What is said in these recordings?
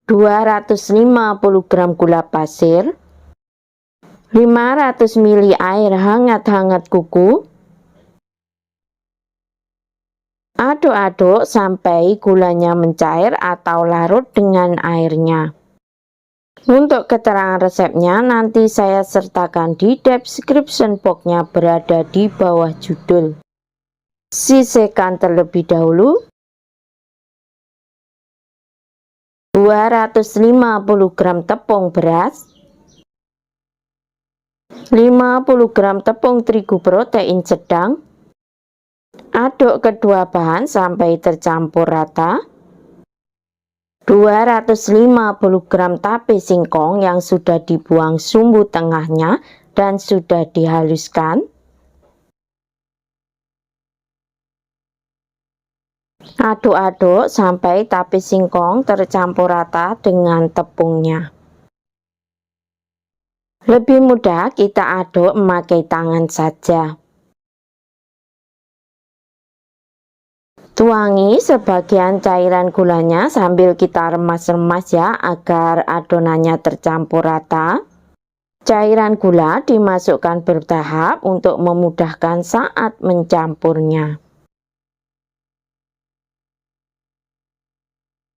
250 gram gula pasir, 500 ml air hangat-hangat kuku. Aduk-aduk sampai gulanya mencair atau larut dengan airnya. Untuk keterangan resepnya nanti saya sertakan di description box-nya, berada di bawah judul. Sisihkan terlebih dahulu 250 gram tepung beras, 50 gram tepung terigu protein sedang. Aduk kedua bahan sampai tercampur rata. 250 gram tape singkong yang sudah dibuang sumbu tengahnya dan sudah dihaluskan. Aduk-aduk sampai tape singkong tercampur rata dengan tepungnya. Lebih mudah kita aduk memakai tangan saja. Tuangi sebagian cairan gulanya sambil kita remas-remas ya, agar adonannya tercampur rata. Cairan gula dimasukkan bertahap untuk memudahkan saat mencampurnya.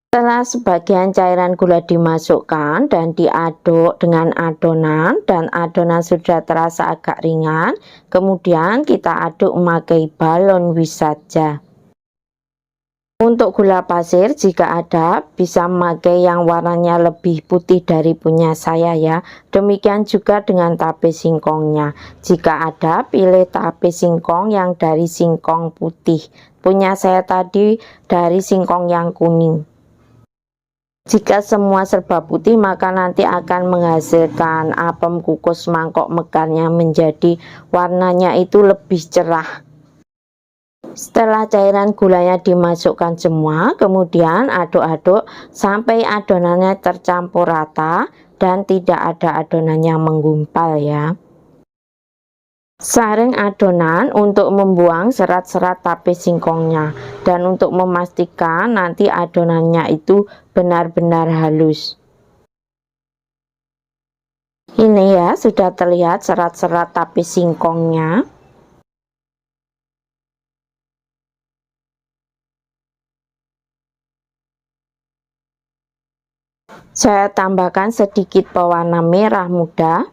Setelah sebagian cairan gula dimasukkan dan diaduk dengan adonan dan adonan sudah terasa agak ringan, kemudian kita aduk memakai balon whisk saja. Untuk gula pasir jika ada bisa memakai yang warnanya lebih putih dari punya saya ya. Demikian juga dengan tape singkongnya. Jika ada pilih tape singkong yang dari singkong putih. Punya saya tadi dari singkong yang kuning. Jika semua serba putih maka nanti akan menghasilkan apem kukus mangkok mekarnya menjadi warnanya itu lebih cerah. Setelah cairan gulanya dimasukkan semua, kemudian aduk-aduk sampai adonannya tercampur rata dan tidak ada adonan yang menggumpal ya. Saring adonan untuk membuang serat-serat tape singkongnya dan untuk memastikan nanti adonannya itu benar-benar halus. Ini ya, sudah terlihat serat-serat tape singkongnya. Saya tambahkan sedikit pewarna merah muda,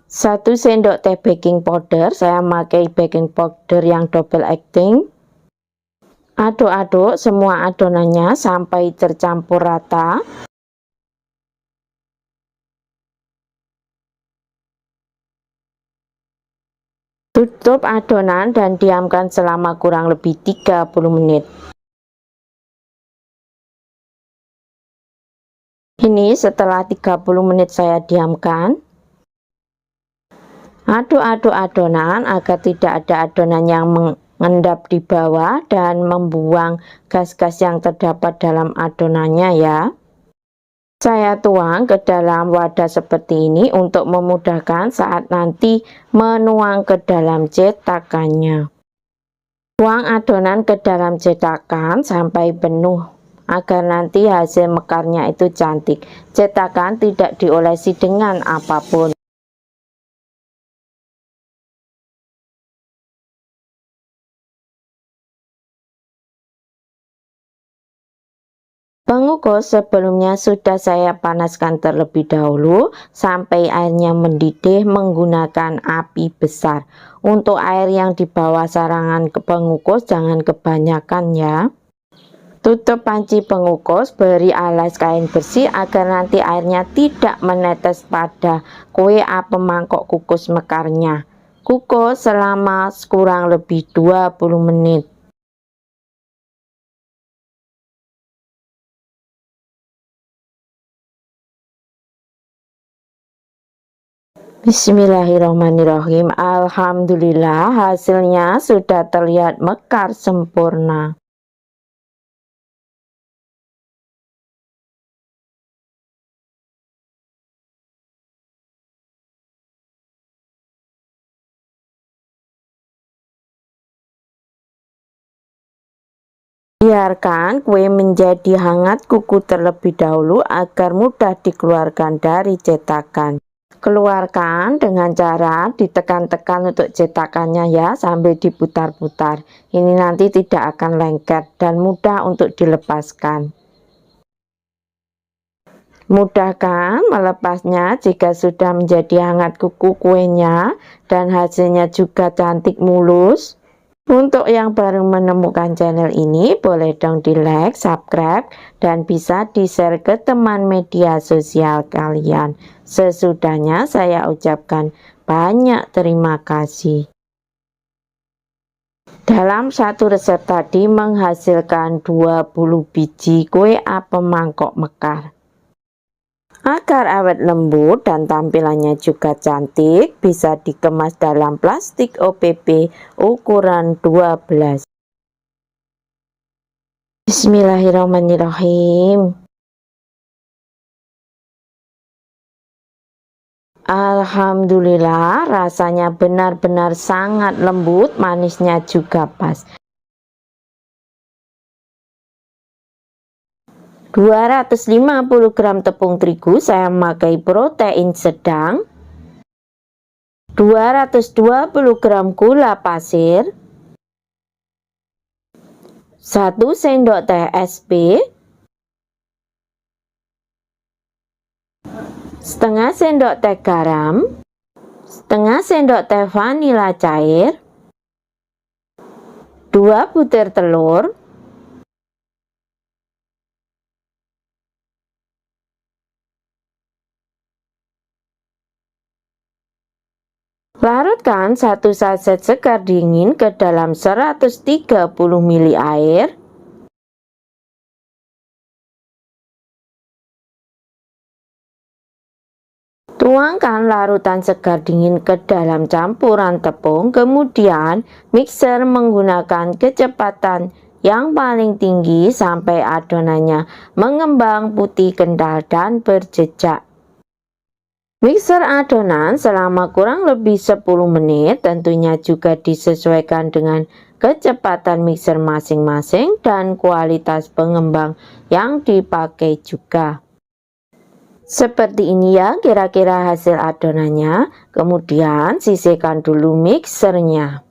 1 sendok teh baking powder, saya pakai baking powder yang double acting. Aduk-aduk semua adonannya sampai tercampur rata. Tutup adonan dan diamkan selama kurang lebih 30 menit. Ini setelah 30 menit saya diamkan. Aduk-aduk adonan agar tidak ada adonan yang mengendap di bawah dan membuang gas-gas yang terdapat dalam adonannya ya. Saya tuang ke dalam wadah seperti ini untuk memudahkan saat nanti menuang ke dalam cetakannya. Tuang adonan ke dalam cetakan sampai penuh agar nanti hasil mekarnya itu cantik. Cetakan tidak diolesi dengan apapun. Pengukus sebelumnya sudah saya panaskan terlebih dahulu sampai airnya mendidih menggunakan api besar. Untuk air yang di bawah sarangan pengukus jangan kebanyakan ya. Tutup panci pengukus, beri alas kain bersih agar nanti airnya tidak menetes pada kue apem mangkok kukus mekarnya. Kukus selama kurang lebih 20 menit. Bismillahirrahmanirrahim. Alhamdulillah hasilnya sudah terlihat mekar sempurna. Ya, Biarkan kue menjadi hangat kuku terlebih dahulu agar mudah dikeluarkan dari cetakan. Keluarkan dengan cara ditekan-tekan untuk cetakannya ya, sambil diputar-putar. Ini nanti tidak akan lengket dan mudah untuk dilepaskan. Mudah kan melepasnya jika sudah menjadi hangat kuku kuenya dan hasilnya juga cantik mulus. Untuk yang baru menemukan channel ini, boleh dong di like, subscribe, dan bisa di share ke teman media sosial kalian. Sesudahnya saya ucapkan banyak terima kasih. Dalam satu resep tadi menghasilkan 20 biji kue apem mangkok mekar. Agar awet lembut dan tampilannya juga cantik, bisa dikemas dalam plastik OPP ukuran 12. Bismillahirrahmanirrahim. Alhamdulillah, rasanya benar-benar sangat lembut, manisnya juga pas. 250 gram tepung terigu saya memakai protein sedang, 220 gram gula pasir, 1 sendok teh SP, setengah sendok teh garam, setengah sendok teh vanila cair, 2 butir telur, larutkan 1 saset sekar dingin ke dalam 130 ml air. Tuangkan larutan sekar dingin ke dalam campuran tepung, kemudian mixer menggunakan kecepatan yang paling tinggi sampai adonannya mengembang putih kental dan berjejak. Mixer adonan selama kurang lebih 10 menit, tentunya juga disesuaikan dengan kecepatan mixer masing-masing dan kualitas pengembang yang dipakai juga. Seperti ini ya kira-kira hasil adonannya, kemudian sisihkan dulu mixernya.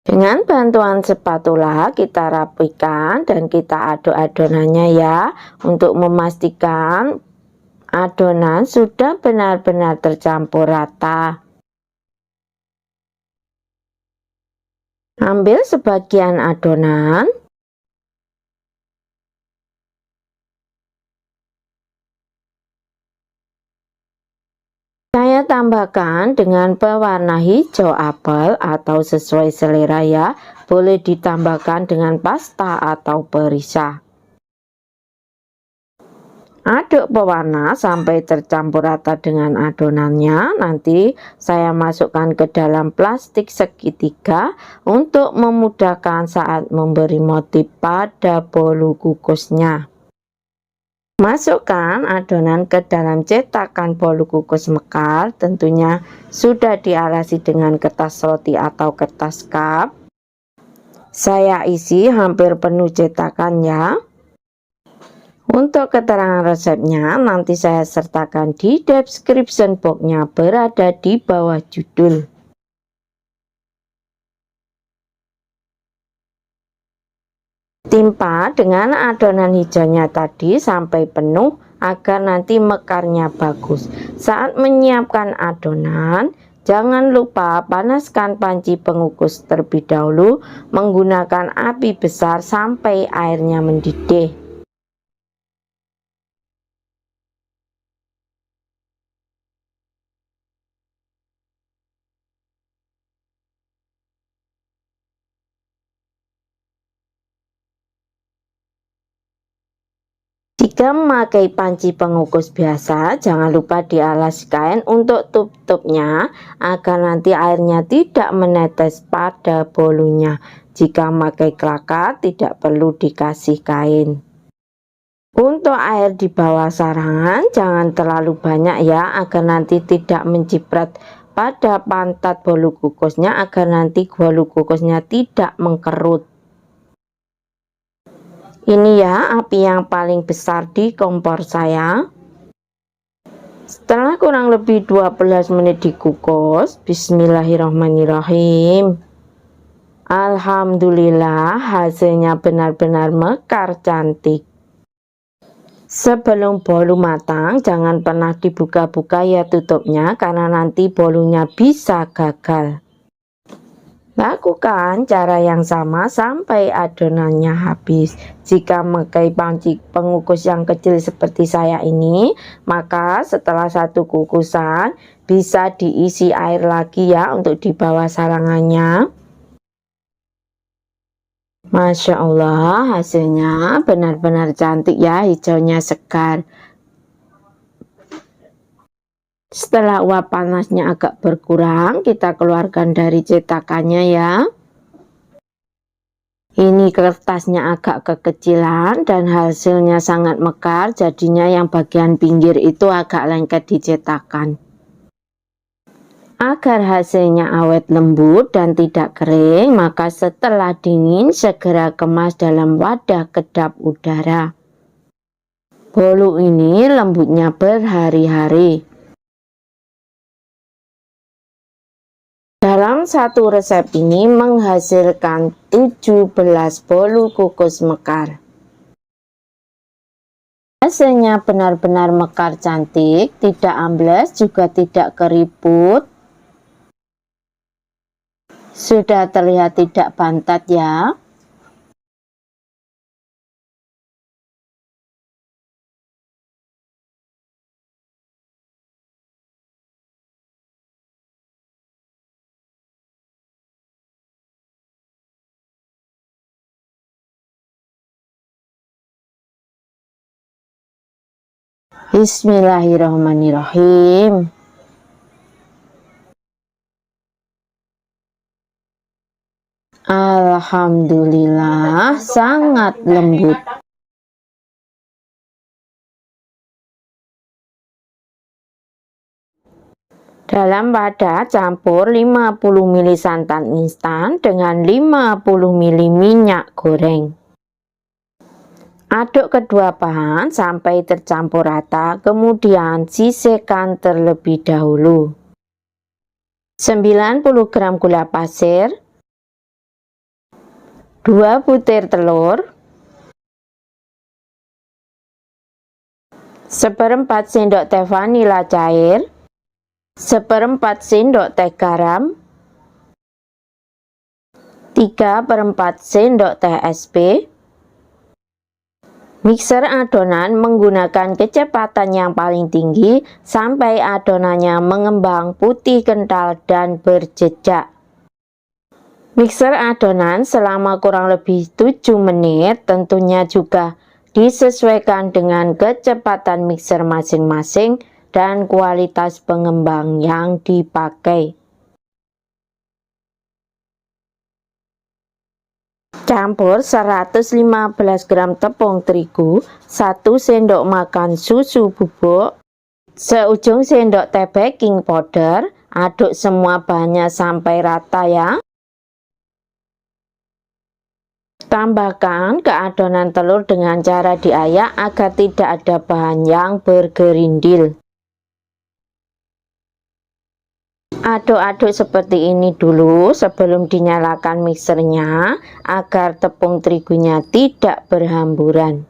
Dengan bantuan spatula kita rapikan dan kita aduk adonannya ya, untuk memastikan adonan sudah benar-benar tercampur rata. Ambil sebagian adonan, saya tambahkan dengan pewarna hijau apel atau sesuai selera ya, boleh ditambahkan dengan pasta atau perisa. Aduk pewarna sampai tercampur rata dengan adonannya. Nanti saya masukkan ke dalam plastik segitiga untuk memudahkan saat memberi motif pada bolu kukusnya. Masukkan adonan ke dalam cetakan bolu kukus mekar, tentunya sudah dialasi dengan kertas roti atau kertas cup. Saya isi hampir penuh cetakan ya. Untuk keterangan resepnya nanti saya sertakan di description box-nya, berada di bawah judul. Timpa dengan adonan hijaunya tadi sampai penuh agar nanti mekarnya bagus. Saat menyiapkan adonan, jangan lupa panaskan panci pengukus terlebih dahulu menggunakan api besar sampai airnya mendidih. Jika memakai panci pengukus biasa, jangan lupa dialas kain untuk tutupnya agar nanti airnya tidak menetes pada bolunya. Jika memakai klaka, tidak perlu dikasih kain. Untuk air di bawah sarangan jangan terlalu banyak ya, agar nanti tidak menciprat pada pantat bolu kukusnya agar nanti bolu kukusnya tidak mengkerut. Ini ya api yang paling besar di kompor saya. Setelah kurang lebih 12 menit dikukus, bismillahirrahmanirrahim. Alhamdulillah hasilnya benar-benar mekar cantik. Sebelum bolu matang, jangan pernah dibuka-buka ya tutupnya karena nanti bolunya bisa gagal. Lakukan cara yang sama sampai adonannya habis. Jika memakai panci pengukus yang kecil seperti saya ini, maka setelah satu kukusan bisa diisi air lagi ya untuk di bawah sarangannya. Masya Allah, hasilnya benar-benar cantik ya, hijaunya segar. Setelah uap panasnya agak berkurang, kita keluarkan dari cetakannya ya. Ini kertasnya agak kekecilan dan hasilnya sangat mekar, jadinya yang bagian pinggir itu agak lengket di cetakan. Agar hasilnya awet lembut dan tidak kering, maka setelah dingin segera kemas dalam wadah kedap udara. Bolu ini lembutnya berhari-hari. Dalam satu resep ini menghasilkan 17 bolu kukus mekar. Hasilnya benar-benar mekar cantik, tidak ambles juga tidak keriput. Sudah terlihat tidak bantat ya. Bismillahirrahmanirrahim. Alhamdulillah sangat lembut. Dalam wadah campur 50 ml santan instan dengan 50 ml minyak goreng. Aduk kedua bahan sampai tercampur rata, kemudian sisihkan terlebih dahulu. 90 gram gula pasir, 2 butir telur, 1/4 sendok teh vanila cair, 1/4 sendok teh garam, 3/4 sendok teh SP. Mixer adonan menggunakan kecepatan yang paling tinggi sampai adonannya mengembang putih kental dan berjejak. Mixer adonan selama kurang lebih 7 menit, tentunya juga disesuaikan dengan kecepatan mixer masing-masing dan kualitas pengembang yang dipakai. Campur 115 gram tepung terigu, 1 sendok makan susu bubuk, seujung sendok teh baking powder. Aduk semua bahannya sampai rata ya. Tambahkan ke adonan telur dengan cara diayak agar tidak ada bahan yang bergerindil. Aduk-aduk seperti ini dulu sebelum dinyalakan mixernya agar tepung terigunya tidak berhamburan.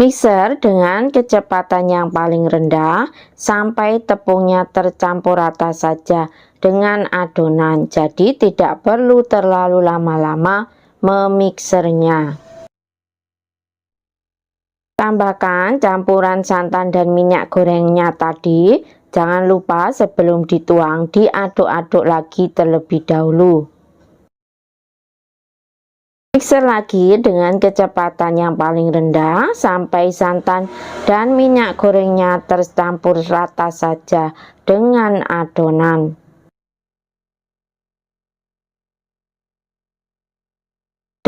Mixer dengan kecepatan yang paling rendah sampai tepungnya tercampur rata saja dengan adonan, jadi tidak perlu terlalu lama-lama memixernya. Tambahkan campuran santan dan minyak gorengnya tadi. Jangan lupa sebelum dituang diaduk-aduk lagi terlebih dahulu. Mixer lagi dengan kecepatan yang paling rendah sampai santan dan minyak gorengnya tercampur rata saja dengan adonan.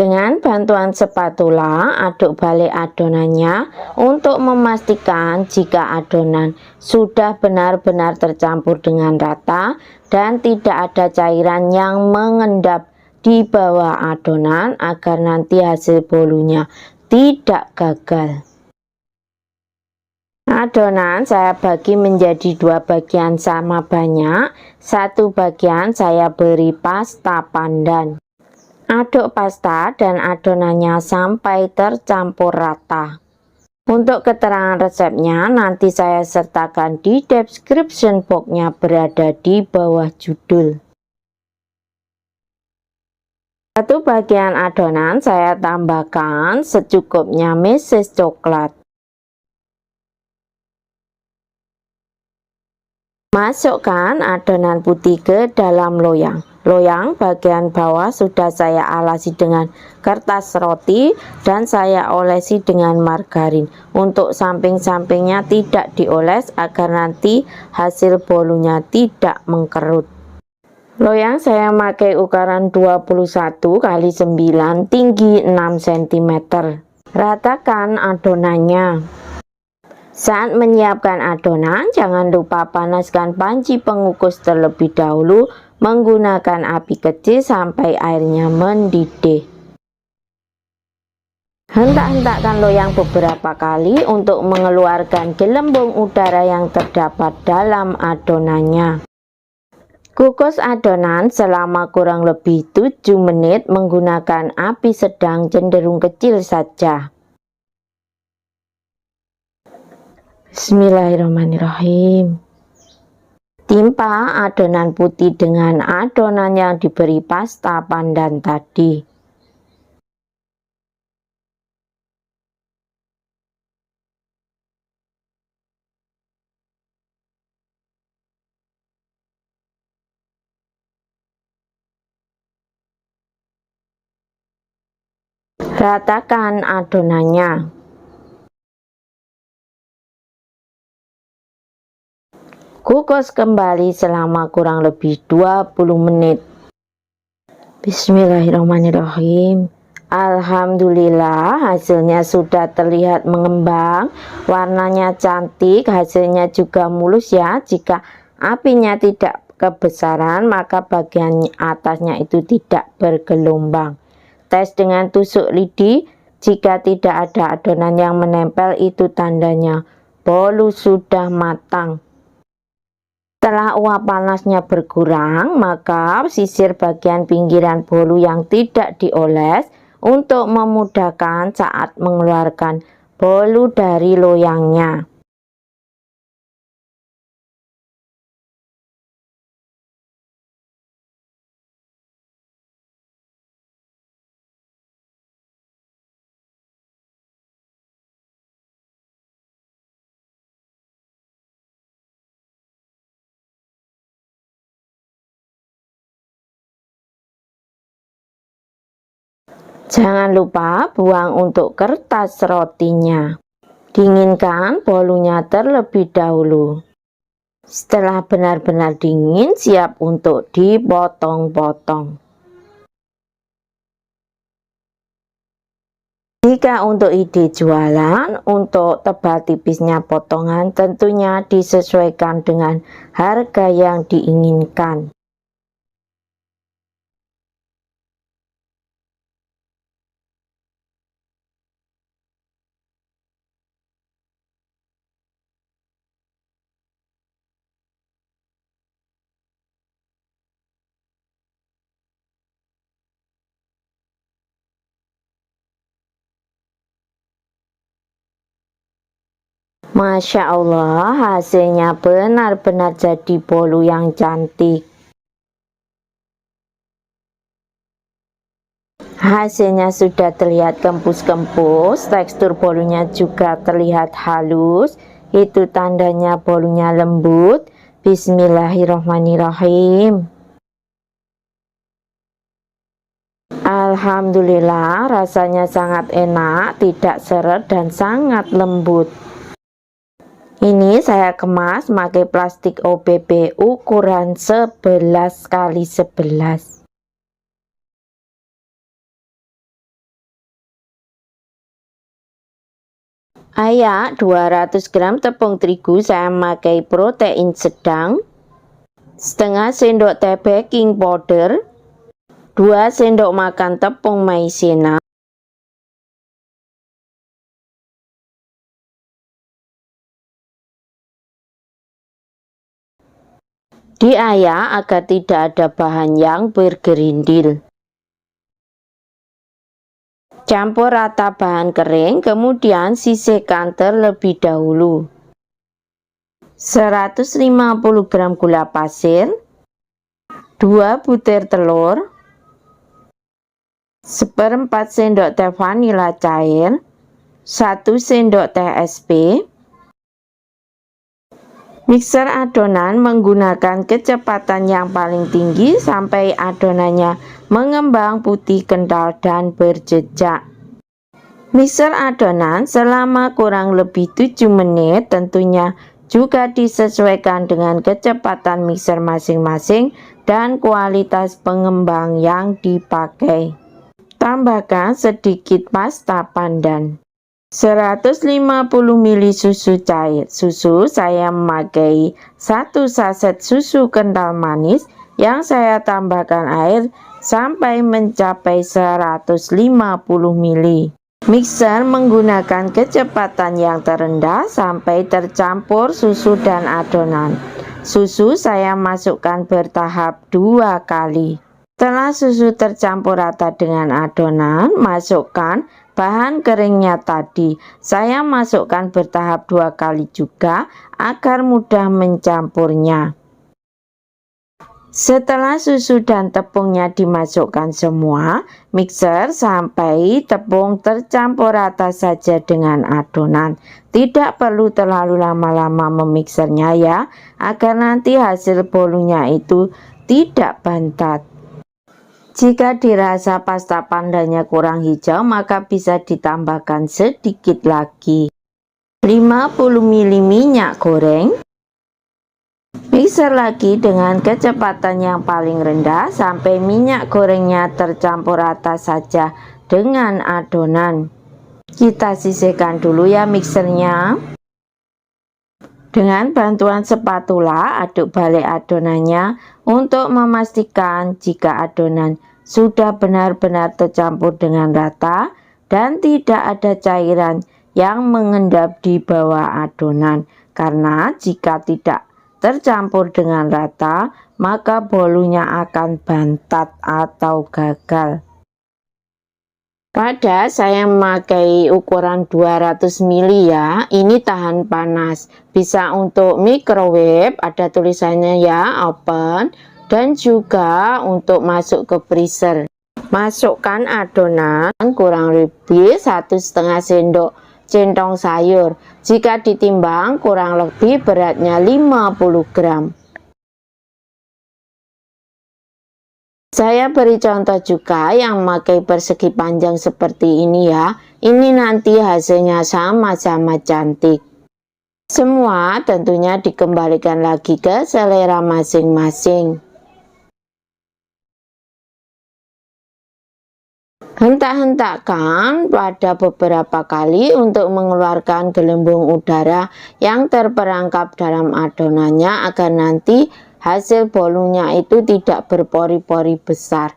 Dengan bantuan spatula, aduk balik adonannya untuk memastikan jika adonan sudah benar-benar tercampur dengan rata dan tidak ada cairan yang mengendap di bawah adonan agar nanti hasil bolunya tidak gagal. Adonan saya bagi menjadi 2 bagian sama banyak, 1 bagian saya beri pasta pandan. Aduk pasta dan adonannya sampai tercampur rata. Untuk keterangan resepnya nanti saya sertakan di description box-nya berada di bawah judul. 1 bagian adonan saya tambahkan secukupnya meses coklat. Masukkan adonan putih ke dalam loyang. Loyang bagian bawah sudah saya alasi dengan kertas roti dan saya olesi dengan margarin. Untuk samping-sampingnya tidak dioles agar nanti hasil bolunya tidak mengkerut. Loyang saya pakai ukuran 21 x 9 tinggi 6 cm. Ratakan adonannya. Saat menyiapkan adonan, jangan lupa panaskan panci pengukus terlebih dahulu menggunakan api kecil sampai airnya mendidih. Hentak-hentakkan loyang beberapa kali untuk mengeluarkan gelembung udara yang terdapat dalam adonannya. Kukus adonan selama kurang lebih 7 menit menggunakan api sedang cenderung kecil saja. Bismillahirrahmanirrahim. Timpa adonan putih dengan adonan yang diberi pasta pandan tadi. Ratakan adonannya. Kukus kembali selama kurang lebih 20 menit. Bismillahirrahmanirrahim. Alhamdulillah hasilnya sudah terlihat mengembang, warnanya cantik, hasilnya juga mulus ya. Jika apinya tidak kebesaran maka bagian atasnya itu tidak bergelombang. Tes dengan tusuk lidi, jika tidak ada adonan yang menempel itu tandanya bolu sudah matang. Setelah uap panasnya berkurang, maka sisir bagian pinggiran bolu yang tidak dioles untuk memudahkan saat mengeluarkan bolu dari loyangnya. Jangan lupa buang untuk kertas rotinya. Dinginkan bolunya terlebih dahulu. Setelah benar-benar dingin, siap untuk dipotong-potong. Jika untuk ide jualan, untuk tebal tipisnya potongan tentunya disesuaikan dengan harga yang diinginkan. Masya Allah, hasilnya benar-benar jadi bolu yang cantik. Hasilnya sudah terlihat kempus-kempus, tekstur bolunya juga terlihat halus. Itu tandanya bolunya lembut. Bismillahirrahmanirrahim. Alhamdulillah, rasanya sangat enak, tidak seret dan sangat lembut. Ini saya kemas pakai plastik OPP ukuran 11 x 11. Ayak 200 gram tepung terigu saya memakai protein sedang, setengah sendok teh baking powder, 2 sendok makan tepung maizena, diayak agar tidak ada bahan yang bergerindil. Campur rata bahan kering, kemudian sisihkan terlebih dahulu. 150 gram gula pasir, 2 butir telur, 1/4 sendok teh vanila cair, 1 sendok teh SP. Mixer adonan menggunakan kecepatan yang paling tinggi sampai adonannya mengembang putih kental dan berjejak. Mixer adonan selama kurang lebih 7 menit, tentunya juga disesuaikan dengan kecepatan mixer masing-masing dan kualitas pengembang yang dipakai. Tambahkan sedikit pasta pandan. 150 ml susu cair. Susu saya memakai 1 saset susu kental manis yang saya tambahkan air sampai mencapai 150 ml. Mixer menggunakan kecepatan yang terendah sampai tercampur susu dan adonan. Susu saya masukkan bertahap 2 kali. Setelah susu tercampur rata dengan adonan, masukkan bahan keringnya tadi. Saya masukkan bertahap 2 kali juga agar mudah mencampurnya. Setelah susu dan tepungnya dimasukkan semua, mixer sampai tepung tercampur rata saja dengan adonan. Tidak perlu terlalu lama-lama memixernya ya, agar nanti hasil bolunya itu tidak bantat. Jika dirasa pasta pandannya kurang hijau, maka bisa ditambahkan sedikit lagi. 50 ml minyak goreng. Mixer lagi dengan kecepatan yang paling rendah sampai minyak gorengnya tercampur rata saja dengan adonan. Kita sisihkan dulu ya mixernya. Dengan bantuan spatula, aduk balik adonannya untuk memastikan jika adonan sudah benar-benar tercampur dengan rata dan tidak ada cairan yang mengendap di bawah adonan. Karena jika tidak tercampur dengan rata, maka bolunya akan bantat atau gagal. Pada saya memakai ukuran 200 ml ya, ini tahan panas, bisa untuk microwave, ada tulisannya ya, open, dan juga untuk masuk ke freezer. Masukkan adonan kurang lebih 1,5 sendok centong sayur, jika ditimbang kurang lebih beratnya 50 gram. Saya beri contoh juga yang memakai persegi panjang seperti ini ya. Ini nanti hasilnya sama-sama cantik. Semua tentunya dikembalikan lagi ke selera masing-masing. Hentak-hentakkan pada beberapa kali untuk mengeluarkan gelembung udara yang terperangkap dalam adonannya agar nanti hasil bolunya itu tidak berpori-pori besar.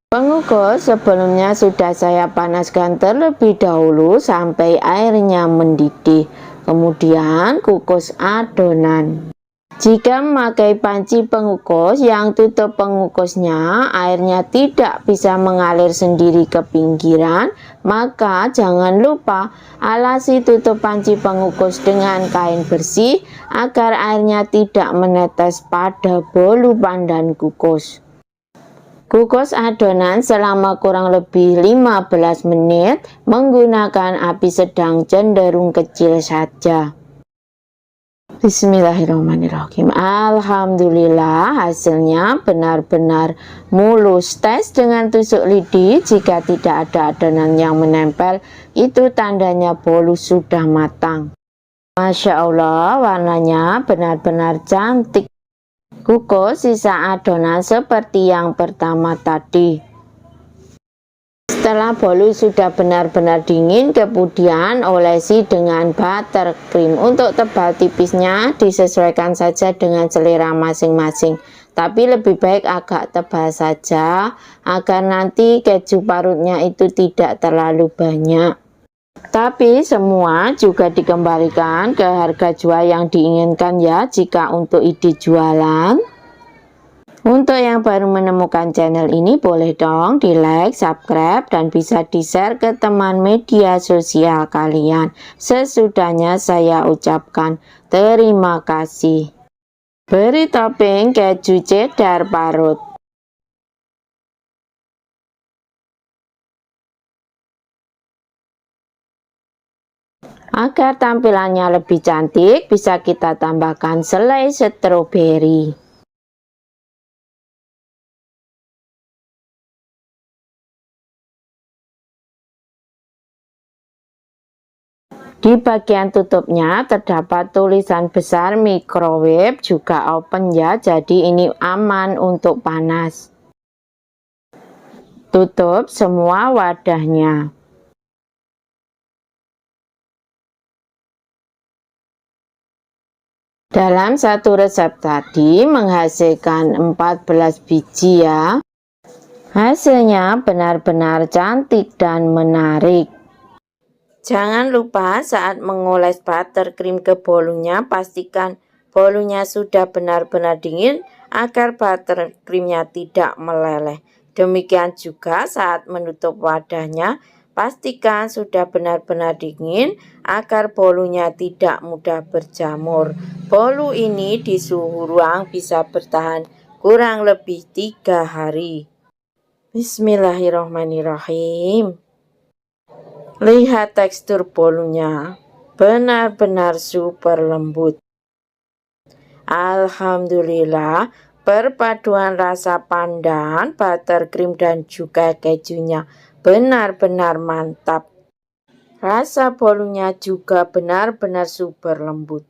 Pengukus sebelumnya sudah saya panaskan terlebih dahulu sampai airnya mendidih. Kemudian kukus adonan. Jika memakai panci pengukus yang tutup pengukusnya airnya tidak bisa mengalir sendiri ke pinggiran, maka jangan lupa alasi tutup panci pengukus dengan kain bersih agar airnya tidak menetes pada bolu pandan kukus. Kukus adonan selama kurang lebih 15 menit menggunakan api sedang cenderung kecil saja. Bismillahirrahmanirrahim. Alhamdulillah hasilnya benar-benar mulus. Tes dengan tusuk lidi, jika tidak ada adonan yang menempel, itu tandanya bolu sudah matang. Masya Allah, warnanya benar-benar cantik. Kukus sisa adonan seperti yang pertama tadi. Setelah bolu sudah benar-benar dingin, kemudian olesi dengan buttercream. Untuk tebal tipisnya disesuaikan saja dengan selera masing-masing. Tapi lebih baik agak tebal saja agar nanti keju parutnya itu tidak terlalu banyak. Tapi semua juga dikembalikan ke harga jual yang diinginkan ya jika untuk ide jualan. Untuk yang baru menemukan channel ini boleh dong di like, subscribe, dan bisa di share ke teman media sosial kalian. Sesudahnya saya ucapkan terima kasih. Beri topping keju cheddar parut. Agar tampilannya lebih cantik, bisa kita tambahkan selai stroberi. Di bagian tutupnya terdapat tulisan besar microwave, juga open ya, jadi ini aman untuk panas. Tutup semua wadahnya. Dalam satu resep tadi menghasilkan 14 biji ya. Hasilnya benar-benar cantik dan menarik. Jangan lupa saat mengoles buttercream ke bolunya, pastikan bolunya sudah benar-benar dingin agar buttercreamnya tidak meleleh. Demikian juga saat menutup wadahnya, pastikan sudah benar-benar dingin agar bolunya tidak mudah berjamur. Bolu ini di suhu ruang bisa bertahan kurang lebih 3 hari. Bismillahirrahmanirrahim. Lihat tekstur bolunya, benar-benar super lembut. Alhamdulillah, perpaduan rasa pandan, buttercream, dan juga kejunya benar-benar mantap. Rasa bolunya juga benar-benar super lembut.